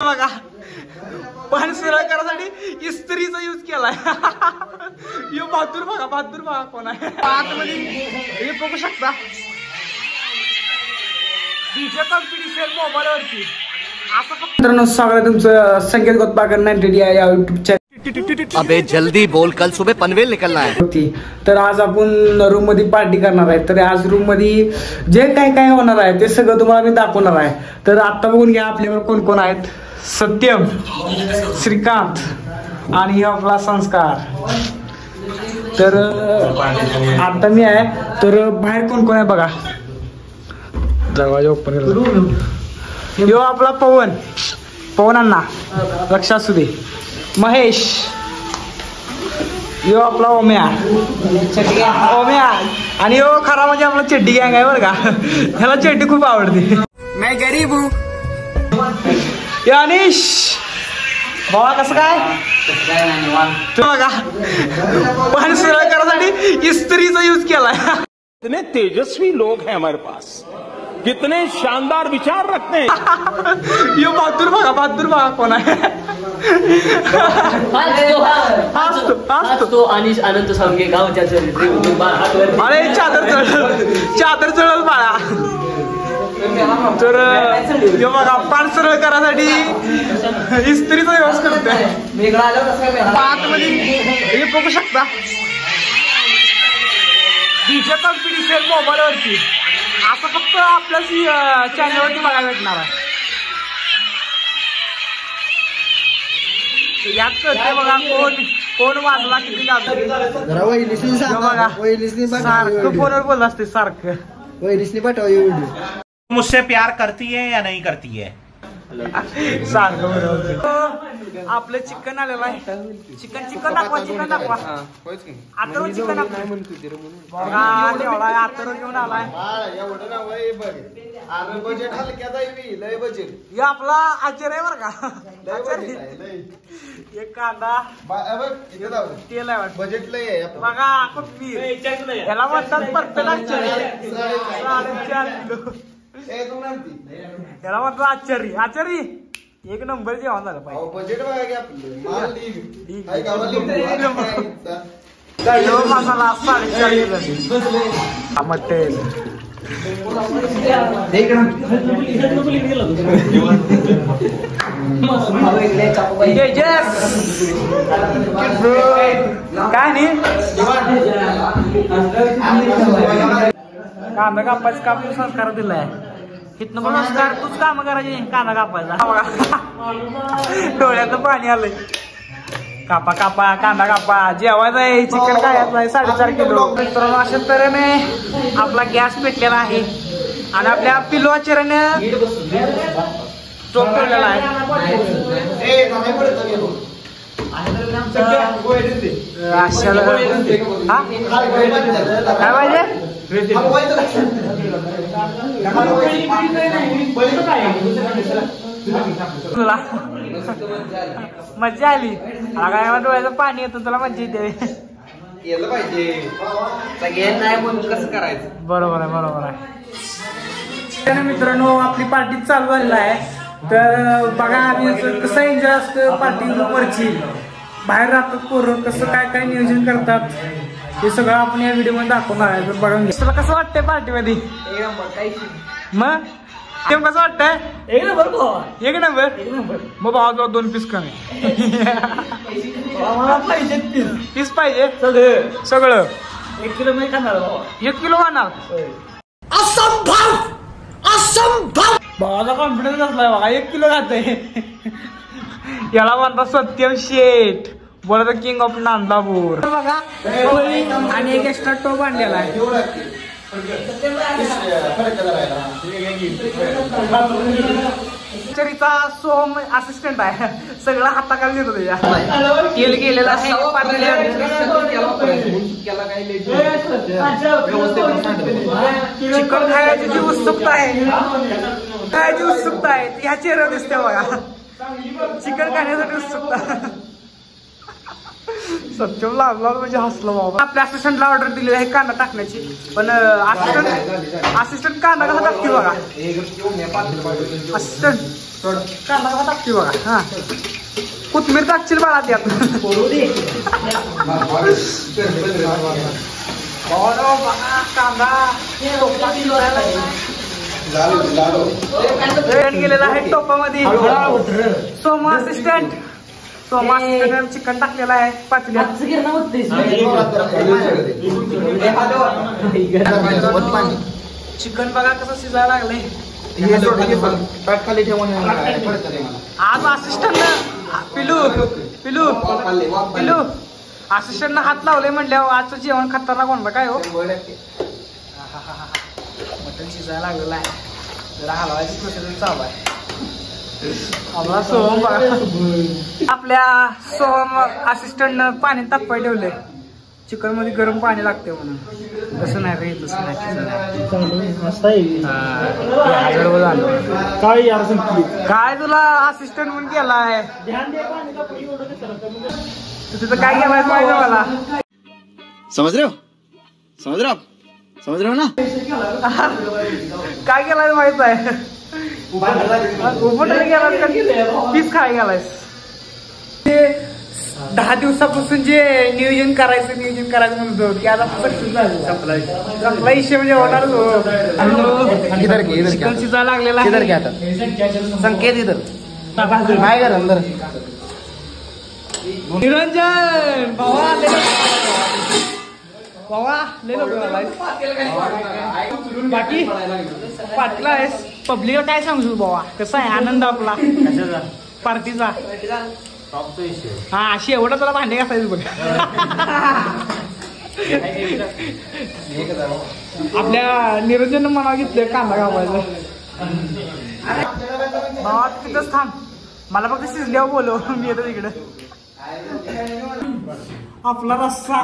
बघा पान सरळ करायसाठी इस्त्रीचा यूज केलाय. यो बहादूर बघा कोण आहे आतमध्ये हे बघू शकता. डीजे कॉम्पिटिशन मोबाईलवरती असं फक्त. मित्रांनो स्वागत आहे तुमचं संकेत गोतबाकर 90 या युट्यूब चॅनल. अबे जल्दी बोल, कल सुबह पनवेल निकलना है. तर आज आपण रूम मध्ये पार्टी करणार आहे. तर आज रूम मध्ये जे काय होणार आहे ते सगळं तुम्हाला मी दाखवणार आहे. तर आता बघून घ्या आपल्यावर कोण कोण आहेत. सत्यम, श्रीकांत आणि आपला संस्कार. तर आता मी आहे. तर बाहेर कोण कोण आहे बघा. दरवाजा ओपन केला. यो आपला पवन अण्णा, लक्ष असू दे. महेश, यो आपला ओम्या आणि यो खरा म्हणजे आपला चड्डी गँग आहे बरं का. ह्याला चड्डी खूप आवडते. मैं गरीब हूँ. अनिश भावा कसं काय बघा पान सरळ करायसाठी इस्त्रीचा यूज केलाय. कितने तेजस्वी लोग हैं हमारे पास, कितने शानदार विचार रखते हैं. यो बहादूर बघा कोण आहे. तो अनिश अनंत सावंगे गावच्या. अरे चादर चढल बाळा. तर बघा पान सरळ करायसाठी इस्त्रीचा यूज करतोय. आतमध्ये हे बघू शकता. डीजे कॉम्पिटिशन मोबाईलवरती असं फक्त आपल्याच चॅनलवरती बघायला भेटणार आहे. यात कळते बघा कोण वाजला किती गाजला बघा. सारखं फोनवर बोलत असते सारखं. मुझसे प्यार करती है या नहीं करती है. सारखं बरोबर. आपलं चिकन आलेलं आहे. चिकन दाखवा. आता चिकन बघा आता घेऊन आलाय. हे आपला आचार्य आहे बरं का. एक कांदा तेल आहे बजेट लय बघा. कोथमीर याला म्हणतात परफेक्ट आचार्य. 4.5 किलो याला म्हणतो आचारी. एक नंबर जेवण झालं पाहिजे. मसाला 4.5 किलो मटेल. काय नाही कांदा कापायचं काम संस्कार दिलाय. इथनं पण संस्कार तूच काम करायचे. कांदा कापायचा डोळ्यात पाणी आलंय. कापा कांदा कापा. जेवायचं आहे चिकन खायचं आहे 4.5 किलो. मित्रांनो अशा तऱ्हेने आपला गॅस पेटलेला आहे आणि आपल्या पिलो आचार्यानं चोप ठेवलेला आहे. काय पाहिजे. मज्जा आली. डोळ्याचं पाणी येतं तुला मज्जा येते. कसं करायचं. बरोबर आहे. मित्रांनो आपली पार्टी चालू झालेला आहे. तर बघा आम्ही कसं एन्जॉय असतं पार्टी वरची. बाहेर राहतात पोरं कसं काय नियोजन करतात हे सगळं आपण या व्हिडिओ मध्ये दाखवणार आहे. तर बघा तुला कसं वाटतंय पार्टी मध्ये. मग तेम कसं वाटतंय. एक नंबर. मग भावा 2 पीस कमी. पीस पाहिजे सगळं. 1 किलो मी खाणार. 1 किलो खाणार. असंभव भावाचा कॉन्फिडन्स असलाय बघा. 1 किलो खातोय. याला म्हणतात सत्यम शेठ, बोला किंग ऑफ नांदापूर. बघा आणि एक एक्स्ट्रा टोप आणलेला आहे. चरिता सोहम असिस्टंट आहे. सगळं हाताखाली देतो त्याच्या. तेल गेलेला आहे. चिकन खायची जी उत्सुकता आहे ती ह्या चेहऱ्यावर दिसते बघा. चिकन खाण्यासाठी उत्सुकता. सत्यम लागला म्हणजे हसलो बाबा. आपल्या असिस्टंटला ऑर्डर दिलेली आहे कांदा टाकण्याची. पण असिस्टंट कांदा कसा टाकते बघा. असिस्टंट कांदा कापा टाकते बघा. हा कोथमीर टाकशील बाळा त्यात. कांदा गेलेला आहे टोपामध्ये. सोमा असिस्टंट चिकन टाकलेला आहे पाचल्यात. चिकन बघा कसं शिजायला लागलंय. आज असिस्टंट पिलू असिस्टंट हात लावले म्हटल्यावर आजचं जेवण खतरनाक होणार काय हो. मटन शिजायला लागलेलं आहे. जरा हलवायची प्रोसेस चालू आहे. आपला सोहम बघा. आपल्या सोहम असिस्टंटनं पाणी तापवाय ठेवलंय. चिकन मध्ये गरम पाणी लागते म्हणून. तसं नाही रे, तसं नाही. काय तुला असिस्टंट म्हणून केलाय. तिथं काय केलाय माहिती मला. समझ रहे हो ना. काय केलाय माहित आहे. पीस काय गेलायस. 10 दिवसापासून जे नियोजन करायचं म्हणतो की आता सक्सेस झालं. आपला विषय म्हणजे होणार. चिकन शिजायला लागलेला आहे. संकेत इधर काय करा अंदर. निरंजन भावा बाकी पाटीला आहेस. पब्लिकला काय सांगू बाबा. कसा आहे आनंद आपला पार्टीचा. हा अशी एवढं तुला भांडे घासायचं बघ. आपल्या निरंजन मनावर घेतलं कांदा कापायचं. बाबा तिथंच थांब. मला फक्त शिजल्यावर बोलव. मी येतो तिकडं. आपला रस्सा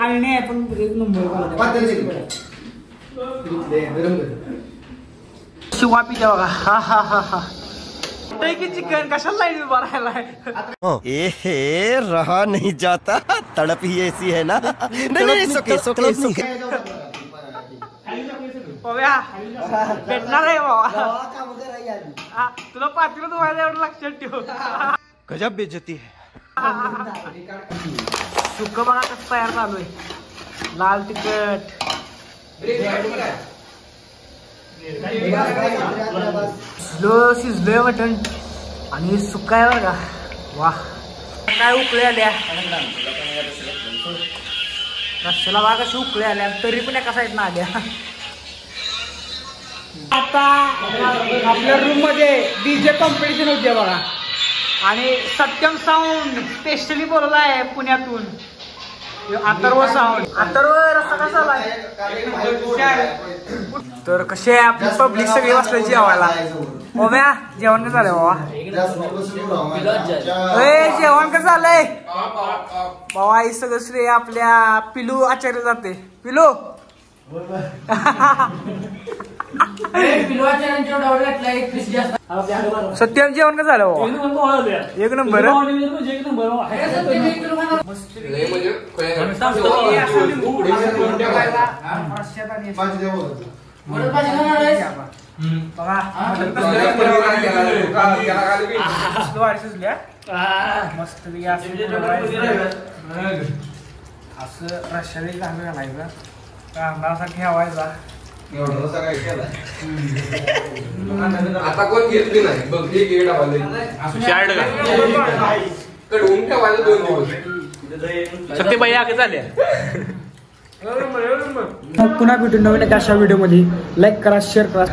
आणि नाही पण शिवा पित्या बघा. हा की चिकन कशाला लाईन उभा राहिलाय. रहा नहीं जाता, तड़प ही ऐसी है ना. नहीं सोके भेटणार आहे बाबा. तुला पातीला धुवायला एवढं लक्षात ठेव. गजब बेइज्जती है. सुक्क बघा कसं तयार चालू आहे. लाल तिखट शिजलोय मटण आणि सुक्का आहे बघा. वा काय उकळे आल्या. रस्त्याला बघा कशी उकळे आल्या. तरी पण एका साईडनं आल्या. आता आपल्या रूम मध्ये डीजे कॉम्पिटिशन होते बघा. आणि सत्यम साऊंड स्पेशली बोलवला आहे पुण्यातून. अथर्व साऊंड. अथर्व रस्ता कसा आलाय. तर कसे आपली पब्लिक सगळी बसले जेवायला. ओम्या जेवण कसं झालंय बाबा. जेवण कसं झालंय बाबा. हे सगळं श्रेय आपल्या पिलू आचार्य जाते. पिलू सत्यम जेवण कसं झालं बाबा. एक नंबर. मस्त असं रश्याला घालून घालायचं. कांदा असा ठेवायचा. आता कोण घेतली नाही बघ. कडवून ठेवायला 2 दिवस. सत्यबाई आगे झाले. पुन्हा भेटून नवीन एका अशा व्हिडिओ मध्ये. लाईक करा, शेअर करा.